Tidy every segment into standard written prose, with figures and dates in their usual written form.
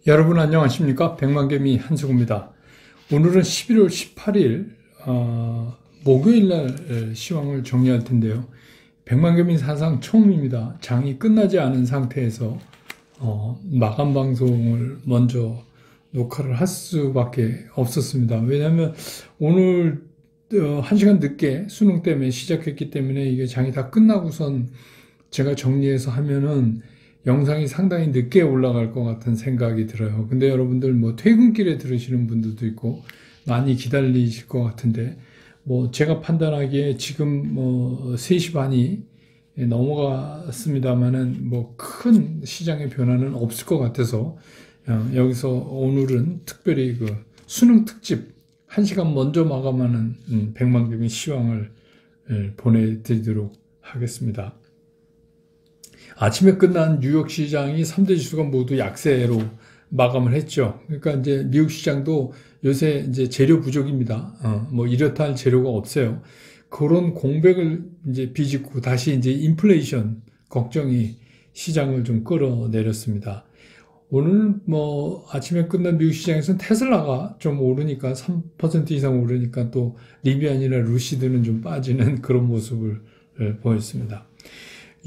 여러분 안녕하십니까? 백만개미 한수구입니다. 오늘은 11월 18일 목요일날 시황을 정리할 텐데요. 백만개미 사상 처음입니다. 장이 끝나지 않은 상태에서 마감 방송을 먼저 녹화를 할 수밖에 없었습니다. 왜냐하면 오늘 1시간 늦게 수능 때문에 시작했기 때문에 이게 장이 다 끝나고선 제가 정리해서 하면은 영상이 상당히 늦게 올라갈 것 같은 생각이 들어요. 근데 여러분들 뭐 퇴근길에 들으시는 분들도 있고 많이 기다리실 것 같은데 뭐 제가 판단하기에 지금 뭐 3시 반이 넘어갔습니다만은 뭐 큰 시장의 변화는 없을 것 같아서 여기서 오늘은 특별히 그 수능 특집 1시간 먼저 마감하는 백만개미 시황을 보내드리도록 하겠습니다. 아침에 끝난 뉴욕 시장이 3대 지수가 모두 약세로 마감을 했죠. 그러니까 이제 미국 시장도 요새 이제 재료 부족입니다. 뭐 이렇다 할 재료가 없어요. 그런 공백을 이제 비집고 다시 이제 인플레이션 걱정이 시장을 좀 끌어내렸습니다. 오늘 뭐 아침에 끝난 미국 시장에서는 테슬라가 좀 오르니까 3% 이상 오르니까 또 리비안이나 루시드는 좀 빠지는 그런 모습을 보였습니다.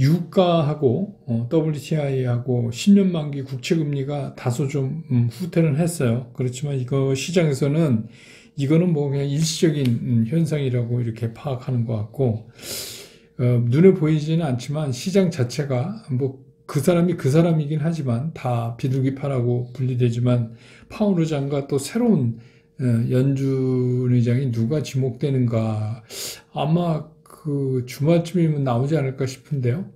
유가하고 WTI하고 10년 만기 국채 금리가 다소 좀 후퇴는 했어요. 그렇지만 이거 시장에서는 이거는 뭐 그냥 일시적인 현상이라고 이렇게 파악하는 것 같고 눈에 보이지는 않지만 시장 자체가 뭐 그 사람이 그 사람이긴 하지만 다 비둘기파라고 분리되지만 파월 의장과 또 새로운 연준 의장이 누가 지목되는가 아마 그 주말쯤이면 나오지 않을까 싶은데요.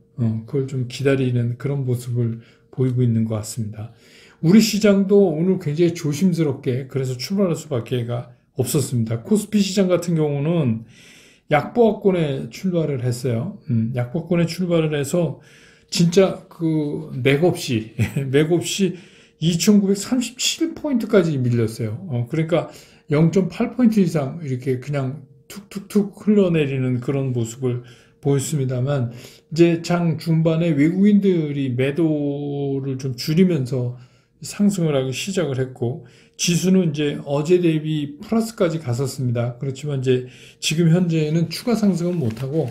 그걸 좀 기다리는 그런 모습을 보이고 있는 것 같습니다. 우리 시장도 오늘 굉장히 조심스럽게 그래서 출발할 수밖에 없었습니다. 코스피 시장 같은 경우는 약보합권에 출발을 했어요. 약보합권에 출발을 해서 진짜 그 맥없이 2937포인트까지 밀렸어요. 그러니까 0.8포인트 이상 이렇게 그냥 툭툭툭 흘러내리는 그런 모습을 보였습니다만 이제 장 중반에 외국인들이 매도를 좀 줄이면서 상승을 하기 시작을 했고 지수는 이제 어제 대비 플러스까지 갔었습니다. 그렇지만 이제 지금 현재는 추가 상승은 못하고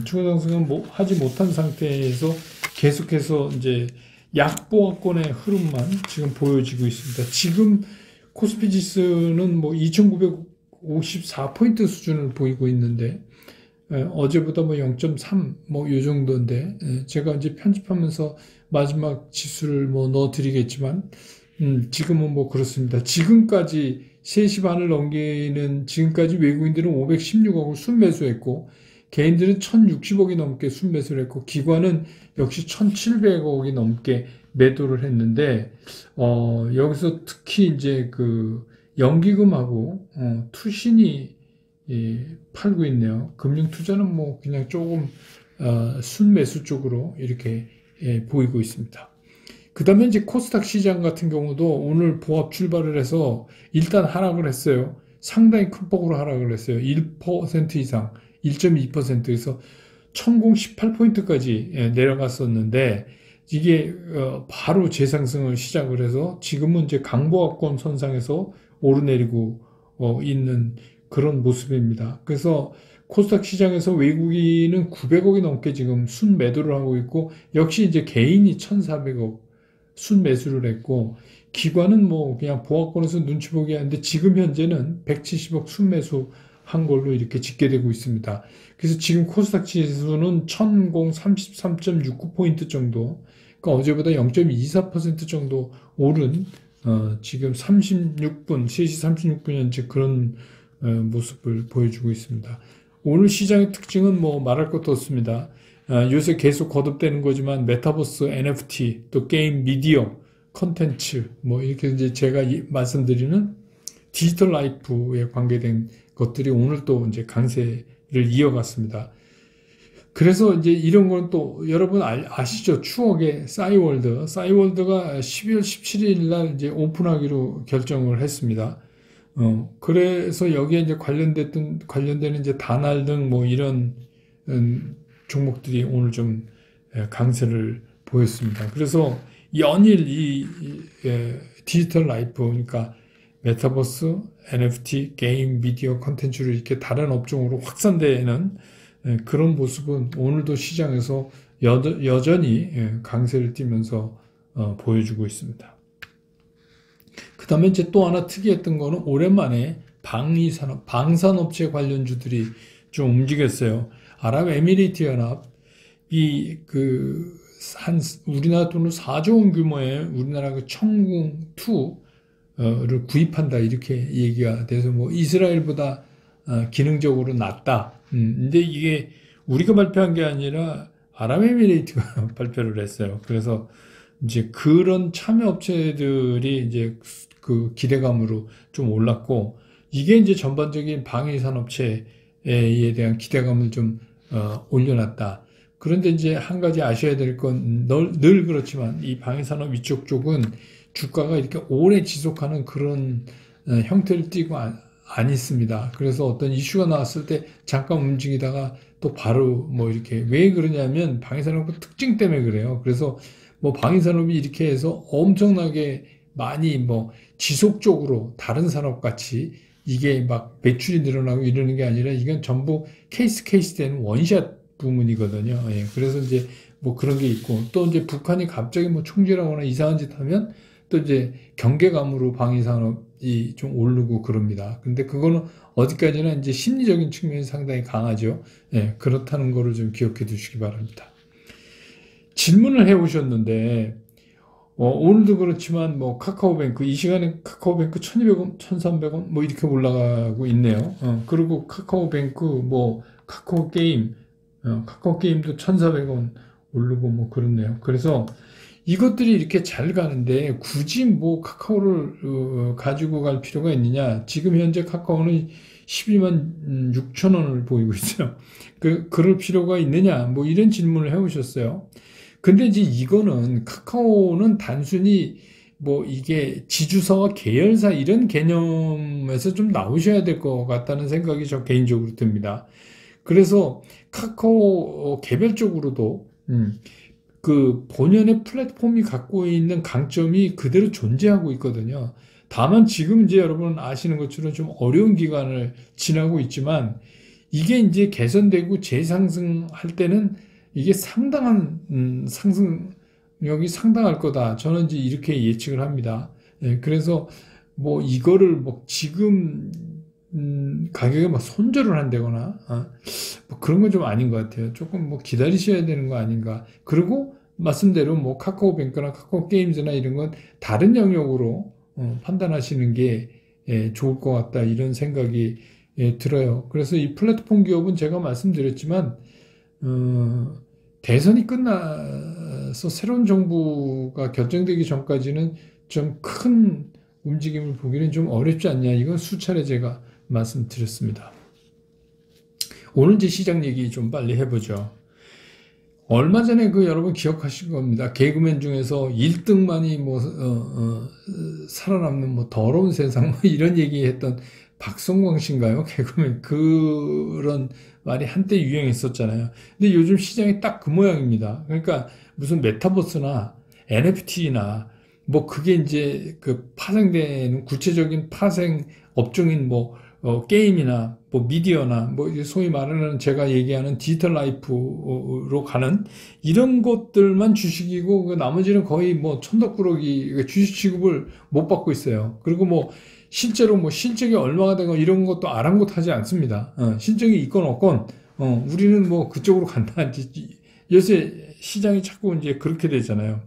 추가 상승은 하지 못한 상태에서 계속해서 이제 약보합권의 흐름만 지금 보여지고 있습니다. 지금 코스피 지수는 뭐 2,954포인트 수준을 보이고 있는데 어제보다 뭐 0.3 뭐 요 정도인데 제가 이제 편집하면서 마지막 지수를 뭐 넣어드리겠지만 지금은 뭐 그렇습니다. 지금까지 3시 반을 넘기는 지금까지 외국인들은 516억을 순매수했고 개인들은 1,060억이 넘게 순매수를 했고 기관은 역시 1,700억이 넘게 매도를 했는데 여기서 특히 이제 그 연기금하고 투신이 팔고 있네요. 금융투자는 뭐 그냥 조금 순매수 쪽으로 이렇게 보이고 있습니다. 그 다음에 이제 코스닥 시장 같은 경우도 오늘 보합 출발을 해서 일단 하락을 했어요. 상당히 큰 폭으로 하락을 했어요. 1% 이상, 1.2%에서 1018포인트까지 내려갔었는데 이게 바로 재상승을 시작을 해서 지금은 이제 강보합권 선상에서 오르내리고 있는 그런 모습입니다. 그래서 코스닥 시장에서 외국인은 900억이 넘게 지금 순매도를 하고 있고 역시 이제 개인이 1,400억 순매수를 했고 기관은 뭐 그냥 보합권에서 눈치 보기 하는데 지금 현재는 170억 순매수 한 걸로 이렇게 집계되고 있습니다. 그래서 지금 코스닥 지수는 1033.69포인트 정도, 그러니까 어제보다 0.24% 정도 오른 지금 36분, 3시 36분 현재 그런 모습을 보여주고 있습니다. 오늘 시장의 특징은 뭐 말할 것도 없습니다. 요새 계속 거듭되는 거지만 메타버스, NFT, 또 게임, 미디어, 컨텐츠 뭐 이렇게 이제 제가 말씀드리는 디지털 라이프에 관계된 것들이 오늘 또 이제 강세를 이어갔습니다. 그래서 이제 이런 건 또 여러분 아시죠? 추억의 싸이월드. 싸이월드가 12월 17일 날 이제 오픈하기로 결정을 했습니다. 그래서 여기에 이제 관련되는 이제 다날 등 뭐 이런 종목들이 오늘 좀 강세를 보였습니다. 그래서 연일 이 디지털 라이프, 그러니까 메타버스, NFT, 게임, 미디어 콘텐츠를 이렇게 다른 업종으로 확산되는 그런 모습은 오늘도 시장에서 여전히 강세를 띠면서 보여주고 있습니다. 그 다음에 이제 또 하나 특이했던 거는 오랜만에 방위산업, 방산업체 관련주들이 좀 움직였어요. 아랍에미리트 연합, 우리나라 돈으로 4조 원 규모의 우리나라 그 청궁2를 구입한다, 이렇게 얘기가 돼서 뭐 이스라엘보다 기능적으로 낫다. 근데 이게 우리가 발표한 게 아니라 아랍에미레이트가 발표를 했어요. 그래서 이제 그런 참여 업체들이 이제 그 기대감으로 좀 올랐고, 이게 이제 전반적인 방위 산업체에 대한 기대감을 좀 올려놨다. 그런데 이제 한 가지 아셔야 될 건 늘 그렇지만 이 방위 산업 이쪽 쪽은 주가가 이렇게 오래 지속하는 그런 형태를 띠고 안 있습니다. 그래서 어떤 이슈가 나왔을 때 잠깐 움직이다가 또 바로 뭐 이렇게, 왜 그러냐면 방위산업 특징 때문에 그래요. 그래서 뭐 방위산업이 이렇게 해서 엄청나게 많이 뭐 지속적으로 다른 산업 같이 이게 막 매출이 늘어나고 이러는 게 아니라 이건 전부 케이스 되는 원샷 부문이거든요. 예, 그래서 이제 뭐 그런 게 있고, 또 이제 북한이 갑자기 뭐 총질하거나 이상한 짓 하면 또 이제 경계감으로 방위산업이 좀 오르고 그럽니다. 근데 그거는 어디까지나 이제 심리적인 측면이 상당히 강하죠. 예, 그렇다는 거를 좀 기억해 두시기 바랍니다. 질문을 해 오셨는데, 오늘도 그렇지만 뭐 카카오뱅크, 이 시간에 카카오뱅크 1200원, 1300원 뭐 이렇게 올라가고 있네요. 그리고 카카오뱅크, 뭐 카카오게임, 카카오게임도 1400원 오르고 뭐 그렇네요. 그래서 이것들이 이렇게 잘 가는데 굳이 뭐 카카오를 가지고 갈 필요가 있느냐. 지금 현재 카카오는 12만 6천 원을 보이고 있어요. 그럴 필요가 있느냐, 뭐 이런 질문을 해 오셨어요. 근데 이제 이거는 카카오는 단순히 뭐 이게 지주사와 계열사 이런 개념에서 좀 나오셔야 될 것 같다는 생각이 저 개인적으로 듭니다. 그래서 카카오 개별적으로도 그 본연의 플랫폼이 갖고 있는 강점이 그대로 존재하고 있거든요. 다만 지금 이제 여러분 아시는 것처럼 좀 어려운 기간을 지나고 있지만, 이게 이제 개선되고 재상승할 때는 이게 상당한 상승력이 상당할 거다. 저는 이제 이렇게 예측을 합니다. 예, 그래서 뭐 이거를 뭐 지금 가격에 막 손절을 한다거나 뭐 그런 건 좀 아닌 것 같아요. 조금 뭐 기다리셔야 되는 거 아닌가. 그리고 말씀대로 뭐 카카오뱅크나 카카오게임즈나 이런 건 다른 영역으로 판단하시는 게 좋을 것 같다, 이런 생각이 들어요. 그래서 이 플랫폼 기업은 제가 말씀드렸지만 대선이 끝나서 새로운 정부가 결정되기 전까지는 좀 큰 움직임을 보기는 좀 어렵지 않냐, 이건 수차례 제가 말씀드렸습니다. 오늘 이제 시장 얘기 좀 빨리 해보죠. 얼마 전에 여러분 기억하실 겁니다. 개그맨 중에서 1등만이 뭐 살아남는 뭐 더러운 세상 뭐 이런 얘기했던 박성광 씨인가요? 개그맨, 그런 말이 한때 유행했었잖아요. 근데 요즘 시장이 딱 그 모양입니다. 그러니까 무슨 메타버스나 NFT나 뭐 그게 이제 그 파생되는 구체적인 파생 업종인 뭐 게임이나 뭐 미디어나 뭐 소위 말하는 제가 얘기하는 디지털 라이프로 가는 이런 것들만 주식이고, 그 나머지는 거의 뭐 천덕꾸러기, 주식 취급을 못 받고 있어요. 그리고 뭐 실제로 뭐 실적이 얼마가 되고 이런 것도 아랑곳하지 않습니다. 실적이 있건 없건 우리는 뭐 그쪽으로 간다. 요새 시장이 자꾸 이제 그렇게 되잖아요.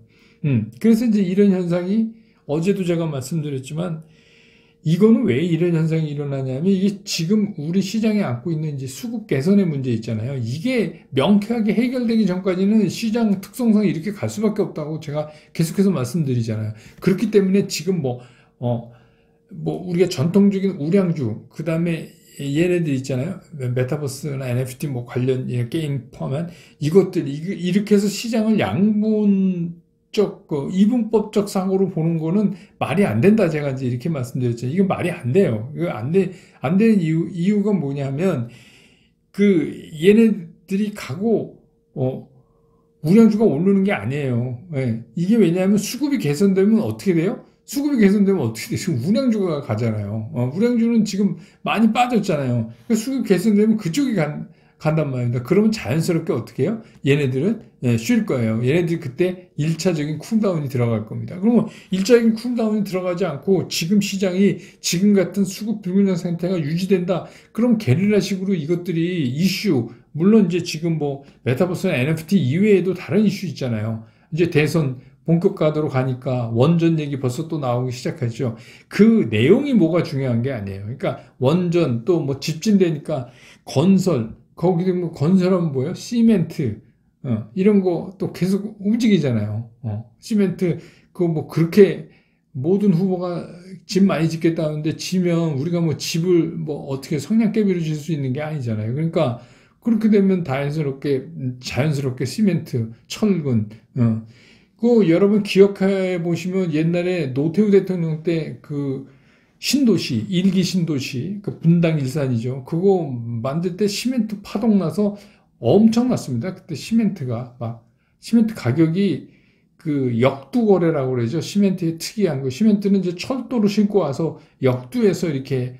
그래서 이제 이런 현상이, 어제도 제가 말씀드렸지만, 이거는 왜 이런 현상이 일어나냐면, 이게 지금 우리 시장에 안고 있는 이제 수급 개선의 문제 있잖아요. 이게 명쾌하게 해결되기 전까지는 시장 특성상이 이렇게 갈 수밖에 없다고 제가 계속해서 말씀드리잖아요. 그렇기 때문에 지금 뭐 우리가 전통적인 우량주, 그 다음에 얘네들 있잖아요. 메타버스나 NFT 뭐 관련 게임 포함한 이것들, 이렇게 해서 시장을 이분법적 사고로 보는 거는 말이 안 된다. 제가 이제 이렇게 말씀드렸죠. 이건 말이 안 돼요. 이거 안 되는 이유가 뭐냐면, 얘네들이 가고, 우량주가 오르는 게 아니에요. 예. 이게 왜냐하면 수급이 개선되면 어떻게 돼요? 수급이 개선되면 어떻게 돼? 지금 운양주가 가잖아요. 운양주는 지금 많이 빠졌잖아요. 수급 개선되면 그쪽이 간단 말입니다. 그러면 자연스럽게 어떻게 해요? 얘네들은 쉴 거예요. 얘네들이 그때 1차적인 쿨다운이 들어갈 겁니다. 그러면 1차적인 쿨다운이 들어가지 않고 지금 시장이 지금 같은 수급 불균형 상태가 유지된다. 그럼 게릴라식으로 이것들이 이슈, 물론 이제 지금 뭐 메타버스나 NFT 이외에도 다른 이슈 있잖아요. 이제 대선 본격 가도록 가니까 원전 얘기 벌써 또 나오기 시작하죠. 그 내용이 뭐가 중요한 게 아니에요. 그러니까 원전 또 뭐 집진되니까 건설, 거기도 뭐 건설하면 뭐예요? 시멘트, 이런 거 또 계속 움직이잖아요. 시멘트, 그거 뭐 그렇게 모든 후보가 집 많이 짓겠다는데 지면 우리가 뭐 집을 뭐 어떻게 성냥개비로 질 수 있는 게 아니잖아요. 그러니까 그렇게 되면 자연스럽게 시멘트, 철근, 그 여러분 기억해 보시면 옛날에 노태우 대통령 때 그 신도시, 일기 신도시, 그 분당 일산이죠. 그거 만들 때 시멘트 파동 나서 엄청났습니다. 그때 시멘트 가격이 그 역두 거래라고 그러죠. 시멘트의 특이한 거. 시멘트는 이제 철도로 싣고 와서 역두에서 이렇게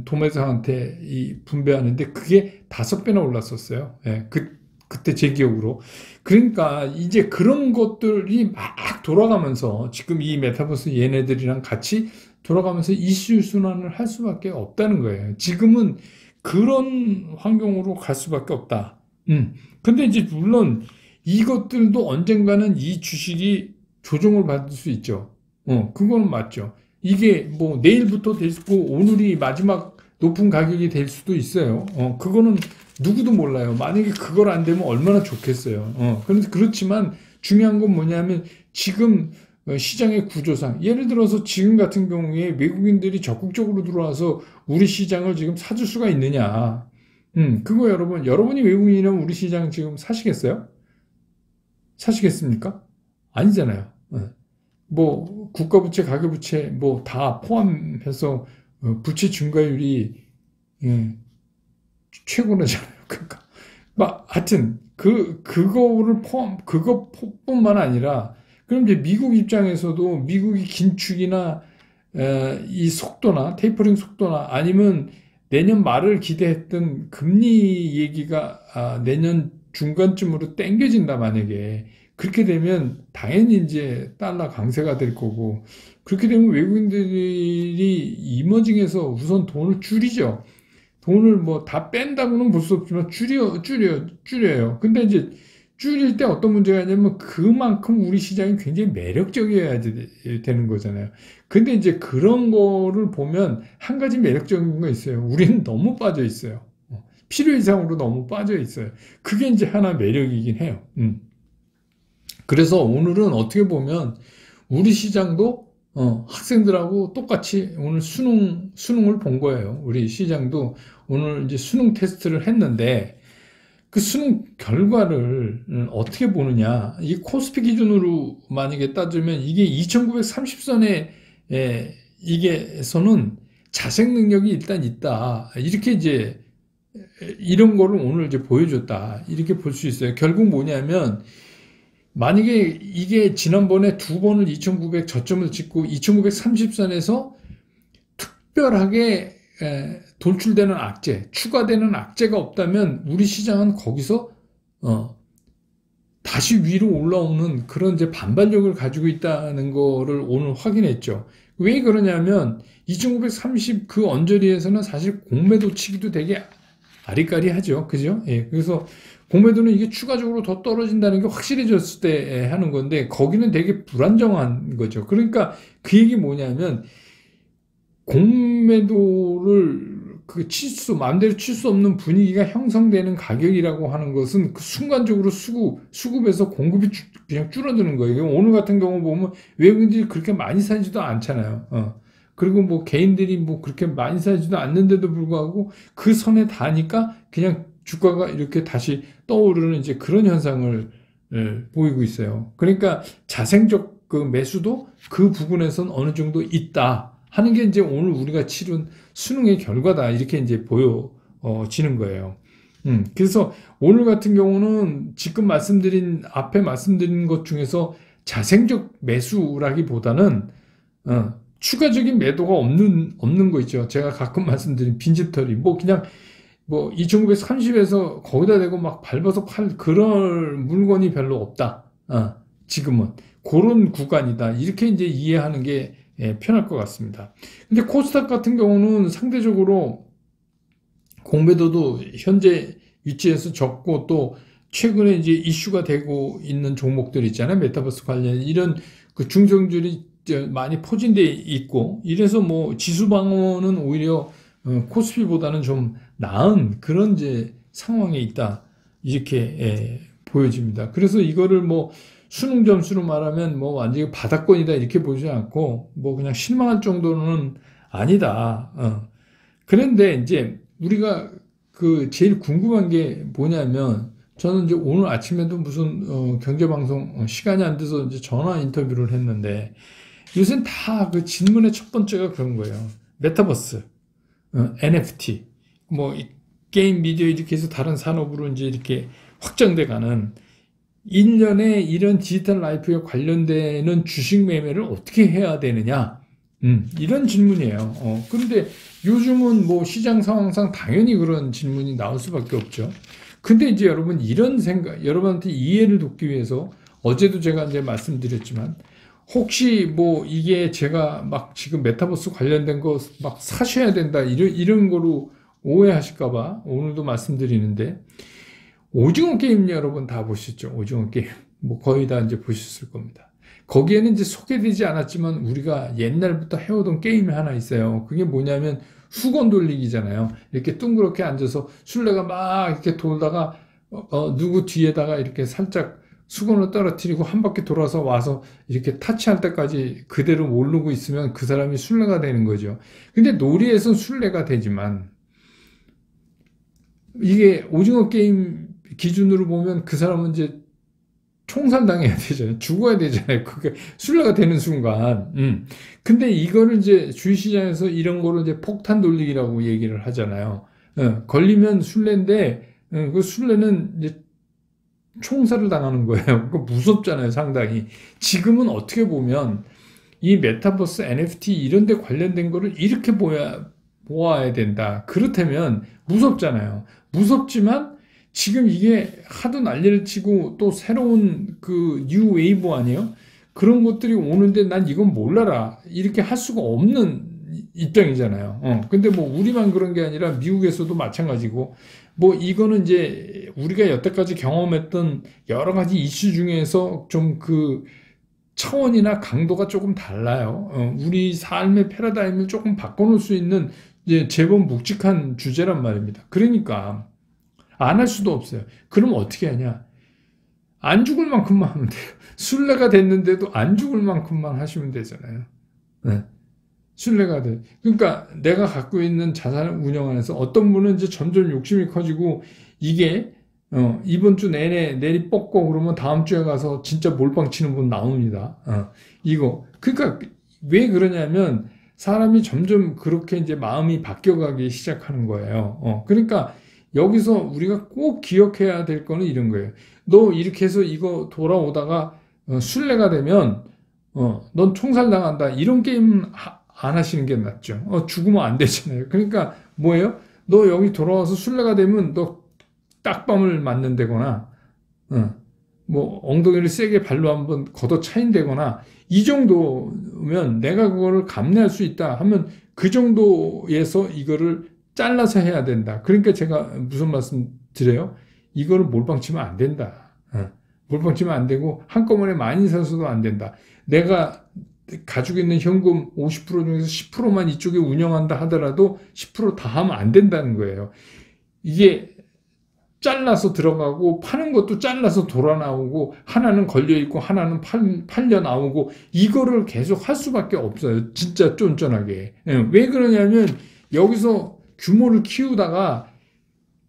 도매상한테 분배하는데 그게 5배나 올랐었어요. 예, 그때 제 기억으로. 그러니까 이제 그런 것들이 막 돌아가면서 지금 이 메타버스 얘네들이랑 같이 돌아가면서 이슈 순환을 할 수밖에 없다는 거예요. 지금은 그런 환경으로 갈 수밖에 없다. 근데 이제 물론 이것들도 언젠가는 이 주식이 조정을 받을 수 있죠. 그거는 맞죠. 이게 뭐 내일부터 될 수도 있고 오늘이 마지막 높은 가격이 될 수도 있어요. 그거는 누구도 몰라요. 만약에 그걸 안 되면 얼마나 좋겠어요. 그런데 그렇지만 중요한 건 뭐냐면 지금 시장의 구조상 예를 들어서 지금 같은 경우에 외국인들이 적극적으로 들어와서 우리 시장을 지금 사줄 수가 있느냐. 그거 여러분이 외국인이라면 우리 시장 지금 사시겠어요? 사시겠습니까? 아니잖아요. 뭐 국가부채, 가계부채 뭐 다 포함해서 부채 증가율이 최고라잖아요. 그러니까 하여튼 그것뿐만 아니라 그럼 이제 미국 입장에서도 미국이 긴축이나 이 속도나 테이퍼링 속도나 아니면 내년 말을 기대했던 금리 얘기가 내년 중간쯤으로 땡겨진다 만약에 그렇게 되면 당연히 이제 달러 강세가 될 거고 그렇게 되면 외국인들이 이머징에서 우선 돈을 줄이죠. 돈을 뭐 다 뺀다고는 볼 수 없지만 줄여요. 근데 이제 줄일 때 어떤 문제가 있냐면 그만큼 우리 시장이 굉장히 매력적이어야 되는 거잖아요. 근데 이제 그런 거를 보면 한 가지 매력적인 거 있어요. 우리는 너무 빠져 있어요. 필요 이상으로 너무 빠져 있어요. 그게 이제 하나 매력이긴 해요. 그래서 오늘은 어떻게 보면 우리 시장도 학생들하고 똑같이 오늘 수능을 본 거예요. 우리 시장도 오늘 이제 수능 테스트를 했는데 그 수능 결과를 어떻게 보느냐. 이 코스피 기준으로 만약에 따지면 이게 2930선에 이게서는 자생 능력이 일단 있다. 이렇게 이제 이런 거를 오늘 이제 보여줬다. 이렇게 볼 수 있어요. 결국 뭐냐면 만약에 이게 지난번에 2번을 2900 저점을 찍고 2930선에서 특별하게 돌출되는 악재, 추가되는 악재가 없다면 우리 시장은 거기서 다시 위로 올라오는 그런 이제 반발력을 가지고 있다는 거를 오늘 확인했죠. 왜 그러냐면 2930 그 언저리에서는 사실 공매도 치기도 되게 아리까리하죠. 그죠? 예. 그래서 공매도는 이게 추가적으로 더 떨어진다는 게 확실해졌을 때 하는 건데 거기는 되게 불안정한 거죠. 그러니까 그 얘기 뭐냐면 공매도를 마음대로 칠 수 없는 분위기가 형성되는 가격이라고 하는 것은 그 순간적으로 수급에서 공급이 그냥 줄어드는 거예요. 오늘 같은 경우 보면 외국인들이 그렇게 많이 사지도 않잖아요. 그리고 뭐 개인들이 뭐 그렇게 많이 사지도 않는데도 불구하고 그 선에 닿으니까 그냥 주가가 이렇게 다시 떠오르는 이제 그런 현상을 보이고 있어요. 그러니까 자생적 그 매수도 그 부분에선 어느 정도 있다 하는 게 이제 오늘 우리가 치른 수능의 결과다 이렇게 이제 보여지는 거예요. 그래서 오늘 같은 경우는 지금 앞에 말씀드린 것 중에서 자생적 매수라기보다는 추가적인 매도가 없는 거 있죠. 제가 가끔 말씀드린 빈집털이. 그냥, 2930에서 거기다 대고 막 밟아서 그런 물건이 별로 없다. 지금은. 그런 구간이다. 이렇게 이제 이해하는 게 편할 것 같습니다. 근데 코스닥 같은 경우는 상대적으로 공매도도 현재 위치에서 적고 또 최근에 이제 이슈가 되고 있는 종목들 있잖아요. 메타버스 관련 이런 그 중성줄이 많이 포진돼 있고 이래서 지수 방어는 오히려 코스피보다는 좀 나은 그런 이제 상황에 있다. 이렇게 보여집니다. 그래서 이거를 수능 점수로 말하면 완전히 바닥권이다 이렇게 보지 않고 그냥 실망할 정도는 아니다. 그런데 이제 우리가 그 제일 궁금한 게 뭐냐면 저는 이제 오늘 아침에도 무슨 경제방송 시간이 안 돼서 이제 전화 인터뷰를 했는데 요새는 다 그 질문의 첫 번째가 그런 거예요. 메타버스, NFT, 게임 미디어 이렇게 해서 다른 산업으로 이제 이렇게 확장돼 가는 1년에 이런 디지털 라이프에 관련되는 주식 매매를 어떻게 해야 되느냐? 이런 질문이에요. 그런데 요즘은 시장 상황상 당연히 그런 질문이 나올 수밖에 없죠. 근데 이제 여러분 이런 생각, 여러분한테 이해를 돕기 위해서 어제도 제가 이제 말씀드렸지만 혹시 이게 제가 막 지금 메타버스 관련된 거 막 사셔야 된다 이런 거로 오해하실까봐 오늘도 말씀드리는데 오징어 게임 여러분 다 보셨죠? 오징어 게임. 거의 다 이제 보셨을 겁니다. 거기에는 이제 소개되지 않았지만 우리가 옛날부터 해오던 게임이 하나 있어요. 그게 뭐냐면 수건 돌리기잖아요. 이렇게 둥그렇게 앉아서 술래가 막 이렇게 돌다가 누구 뒤에다가 이렇게 살짝 수건을 떨어뜨리고 한 바퀴 돌아서 와서 이렇게 타치할 때까지 그대로 모르고 있으면 그 사람이 술래가 되는 거죠. 근데 놀이에선 술래가 되지만 이게 오징어 게임 기준으로 보면 그 사람은 이제 총살당해야 되잖아요. 죽어야 되잖아요. 그게 술래가 되는 순간. 근데 이거를 이제 주식시장에서 이런 거를 이제 폭탄 돌리기라고 얘기를 하잖아요. 걸리면 술래인데, 그 술래는 이제 총살을 당하는 거예요. 그 무섭잖아요, 상당히. 지금은 어떻게 보면 이 메타버스, NFT 이런 데 관련된 거를 이렇게 보아야 된다. 그렇다면 무섭잖아요. 무섭지만 지금 이게 하도 난리를 치고 또 새로운 그 뉴 웨이브 아니에요? 그런 것들이 오는데 난 이건 몰라라. 이렇게 할 수가 없는 입장이잖아요. 근데 우리만 그런 게 아니라 미국에서도 마찬가지고 이거는 이제 우리가 여태까지 경험했던 여러 가지 이슈 중에서 좀 그 차원이나 강도가 조금 달라요. 우리 삶의 패러다임을 조금 바꿔놓을 수 있는 이제 제법 묵직한 주제란 말입니다. 그러니까 안 할 수도 없어요. 그럼 어떻게 하냐? 안 죽을 만큼만 하면 돼요. 순례가 됐는데도 안 죽을 만큼만 하시면 되잖아요. 네. 순례가 돼. 그러니까 내가 갖고 있는 자산을 운영하면서 어떤 분은 이제 점점 욕심이 커지고 이게 이번 주 내내 내리 뻗고 그러면 다음 주에 가서 진짜 몰빵 치는 분 나옵니다. 이거. 그러니까 왜 그러냐면 사람이 점점 그렇게 이제 마음이 바뀌어가기 시작하는 거예요. 그러니까 여기서 우리가 꼭 기억해야 될 거는 이런 거예요. 너 이렇게 해서 이거 돌아오다가 순례가 되면 넌 총살당한다. 이런 게임 안 하시는 게 낫죠. 죽으면 안 되잖아요. 그러니까 뭐예요? 너 여기 돌아와서 순례가 되면 너 딱밤을 맞는다거나 엉덩이를 세게 발로 한번 걷어차인다거나 이 정도면 내가 그거를 감내할 수 있다 하면 그 정도에서 이거를 잘라서 해야 된다. 그러니까 제가 무슨 말씀 드려요? 이거를 몰빵 치면 안 된다. 몰빵 치면 안 되고 한꺼번에 많이 사서도 안 된다. 내가 가지고 있는 현금 50% 중에서 10%만 이쪽에 운영한다 하더라도 10% 다 하면 안 된다는 거예요. 이게 잘라서 들어가고 파는 것도 잘라서 돌아 나오고 하나는 걸려 있고 하나는 팔려 나오고 이거를 계속 할 수밖에 없어요. 진짜 쫀쫀하게. 왜 그러냐면 여기서 규모를 키우다가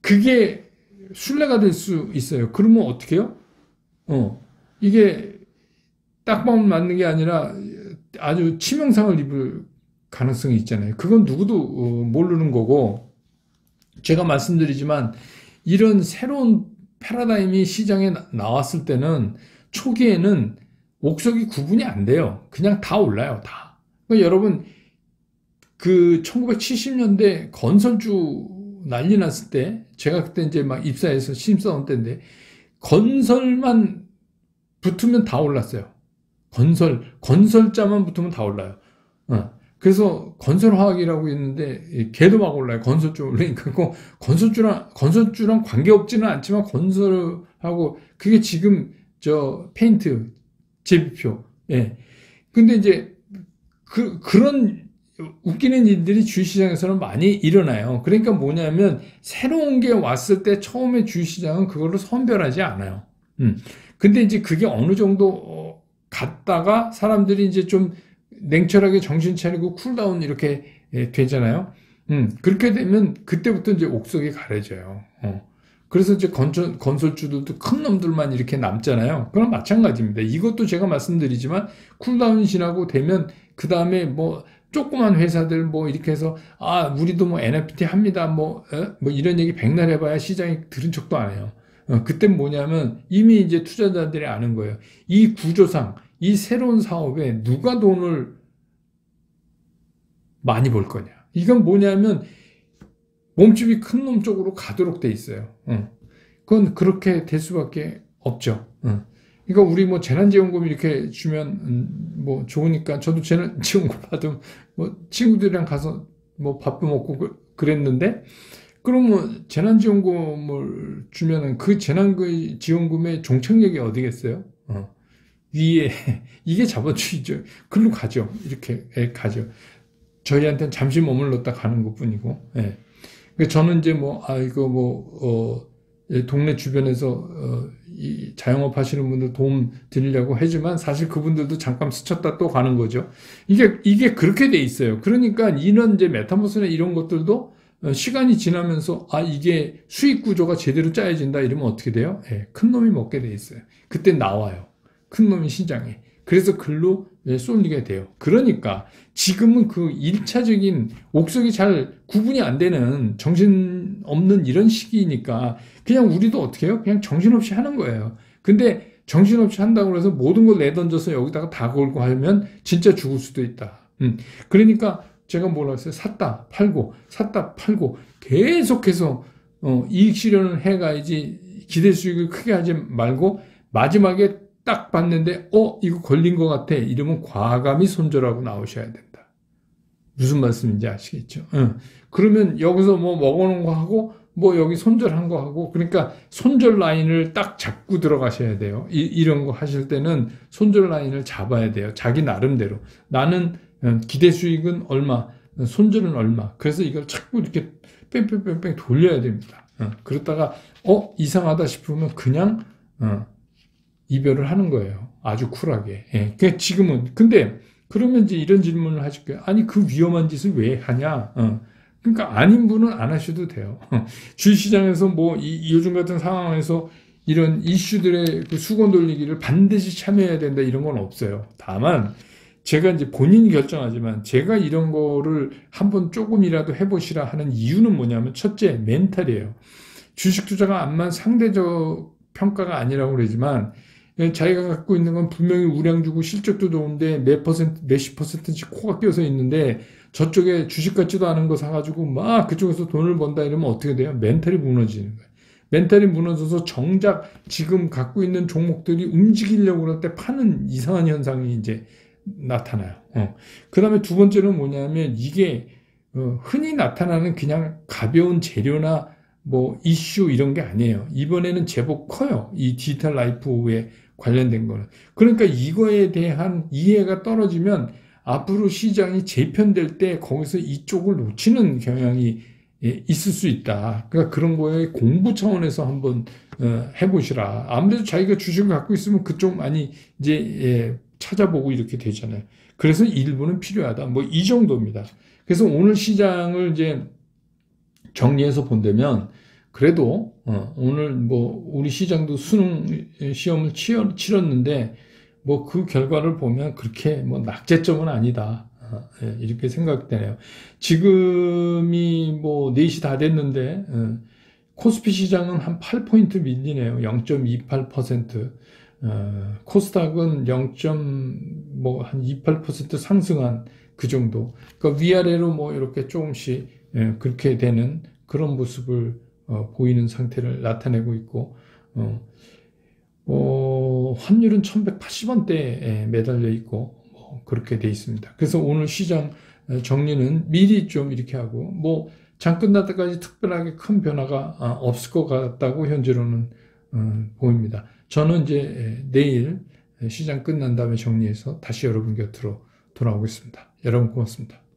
그게 순례가 될 수 있어요. 그러면 어떻게 해요? 이게 딱밤을 맞는 게 아니라 아주 치명상을 입을 가능성이 있잖아요. 그건 누구도 모르는 거고 제가 말씀드리지만 이런 새로운 패러다임이 시장에 나왔을 때는 초기에는 옥석이 구분이 안 돼요. 그냥 다 올라요. 다. 그러니까 여러분, 그 1970년대 건설주 난리 났을 때, 제가 그때 이제 막 입사해서 신입사원 때인데, 건설만 붙으면 다 올랐어요. 건설자만 붙으면 다 올라요. 그래서 건설화학이라고 있는데, 걔도 막 올라요. 건설주 올라니까. 건설주랑 관계없지는 않지만, 건설하고, 그게 지금, 페인트, 제비표. 예. 근데 이제, 그런 웃기는 일들이 주식시장에서는 많이 일어나요. 그러니까 뭐냐면 새로운 게 왔을 때 처음에 주식시장은 그걸로 선별하지 않아요. 근데 이제 그게 어느 정도 갔다가 사람들이 이제 좀 냉철하게 정신 차리고 쿨다운 이렇게 되잖아요. 그렇게 되면 그때부터 이제 옥석이 가려져요. 그래서 이제 건설주들도 큰 놈들만 이렇게 남잖아요. 그럼 마찬가지입니다. 이것도 제가 말씀드리지만 쿨다운이 지나고 되면 그 다음에 뭐 조그만 회사들 뭐 이렇게 해서 우리도 뭐 NFT 합니다. 뭐 이런 얘기 백날 해봐야 시장이 들은 척도 안 해요. 그땐 뭐냐면 이미 이제 투자자들이 아는 거예요. 이 구조상 이 새로운 사업에 누가 돈을 많이 벌 거냐. 이건 뭐냐면 몸집이 큰 놈 쪽으로 가도록 돼 있어요. 그건 그렇게 될 수밖에 없죠. 그러니까 우리 뭐 재난지원금 이렇게 주면 뭐 좋으니까 저도 재난지원금 받으면 뭐 친구들이랑 가서 뭐 밥도 먹고 그랬는데 그러면 재난지원금을 주면은 그 재난지원금의 종착역이 어디겠어요? 위에 이게 자본주의죠. 글로 가죠. 이렇게 가죠. 저희한테는 잠시 머물렀다 가는 것뿐이고. 예. 저는 이제 동네 주변에서 이 자영업 하시는 분들 도움 드리려고 하지만 사실 그분들도 잠깐 스쳤다 또 가는 거죠. 이게 그렇게 돼 있어요. 그러니까 이런 이제 메타버스나 이런 것들도 시간이 지나면서 이게 수익 구조가 제대로 짜여진다 이러면 어떻게 돼요? 큰 놈이 먹게 돼 있어요. 그때 나와요. 큰 놈이 시장에. 그래서 글로 쏠리게 돼요. 그러니까 지금은 그 1차적인 옥석이 잘 구분이 안 되는 정신없는 이런 시기니까 그냥 우리도 어떻게 해요? 그냥 정신없이 하는 거예요. 근데 정신없이 한다고 해서 모든 걸 내던져서 여기다가 다 걸고 하면 진짜 죽을 수도 있다. 그러니까 제가 뭐라 했어요? 샀다 팔고 계속해서 이익 실현을 해가야지 기대 수익을 크게 하지 말고 마지막에 딱 봤는데 이거 걸린 것 같아 이러면 과감히 손절하고 나오셔야 된다. 무슨 말씀인지 아시겠죠? 그러면 여기서 뭐 먹어놓은 거 하고 뭐 여기 손절한 거 하고 그러니까 손절 라인을 딱 잡고 들어가셔야 돼요. 이런 거 하실 때는 손절 라인을 잡아야 돼요. 자기 나름대로 나는 기대 수익은 얼마 손절은 얼마 그래서 이걸 자꾸 이렇게 뺑뺑뺑뺑 돌려야 됩니다. 그러다가 이상하다 싶으면 그냥 이별을 하는 거예요. 아주 쿨하게. 그러니까 지금은 근데 그러면 이제 이런 질문을 하실 거예요. 아니 그 위험한 짓을 왜 하냐? 그러니까 아닌 분은 안 하셔도 돼요. 주식시장에서 뭐 요즘 같은 상황에서 이런 이슈들의 그 수건 돌리기를 반드시 참여해야 된다 이런 건 없어요. 다만 제가 이제 본인이 결정하지만 제가 이런 거를 한번 조금이라도 해보시라 하는 이유는 뭐냐면 첫째 멘탈이에요. 주식 투자가 암만 상대적 평가가 아니라고 그러지만 자기가 갖고 있는 건 분명히 우량주고 실적도 좋은데 몇십 퍼센트씩 코가 껴서 있는데 저쪽에 주식 같지도 않은 거 사가지고 막 그쪽에서 돈을 번다 이러면 어떻게 돼요? 멘탈이 무너지는 거예요. 멘탈이 무너져서 정작 지금 갖고 있는 종목들이 움직이려고 그럴 때 파는 이상한 현상이 이제 나타나요. 그 다음에 두 번째는 뭐냐면 이게 흔히 나타나는 그냥 가벼운 재료나 뭐 이슈 이런 게 아니에요. 이번에는 제법 커요. 이 디지털 라이프에 관련된 거는. 그러니까 이거에 대한 이해가 떨어지면 앞으로 시장이 재편될 때 거기서 이쪽을 놓치는 경향이 있을 수 있다. 그러니까 그런 거에 공부 차원에서 한번 해보시라. 아무래도 자기가 주식을 갖고 있으면 그쪽 많이 이제 찾아보고 이렇게 되잖아요. 그래서 일부는 필요하다. 뭐 이 정도입니다. 그래서 오늘 시장을 이제 정리해서 본다면 그래도 오늘 뭐 우리 시장도 수능 시험을 치렀는데 뭐 그 결과를 보면 그렇게 뭐 낙제점은 아니다. 이렇게 생각되네요. 지금이 뭐 4시 다 됐는데 코스피 시장은 한 8포인트 밀리네요. 0.28%. 코스닥은 0.28% 상승한 그 정도. 그러니까 위아래로 뭐 이렇게 조금씩 그렇게 되는 그런 모습을 보이는 상태를 나타내고 있고, 환율은 1180원대에 매달려 있고, 그렇게 돼 있습니다. 그래서 오늘 시장 정리는 미리 좀 이렇게 하고, 뭐, 장 끝날 때까지 특별하게 큰 변화가 없을 것 같다고 현재로는 보입니다. 저는 이제 내일 시장 끝난 다음에 정리해서 다시 여러분 곁으로 돌아오겠습니다. 여러분 고맙습니다.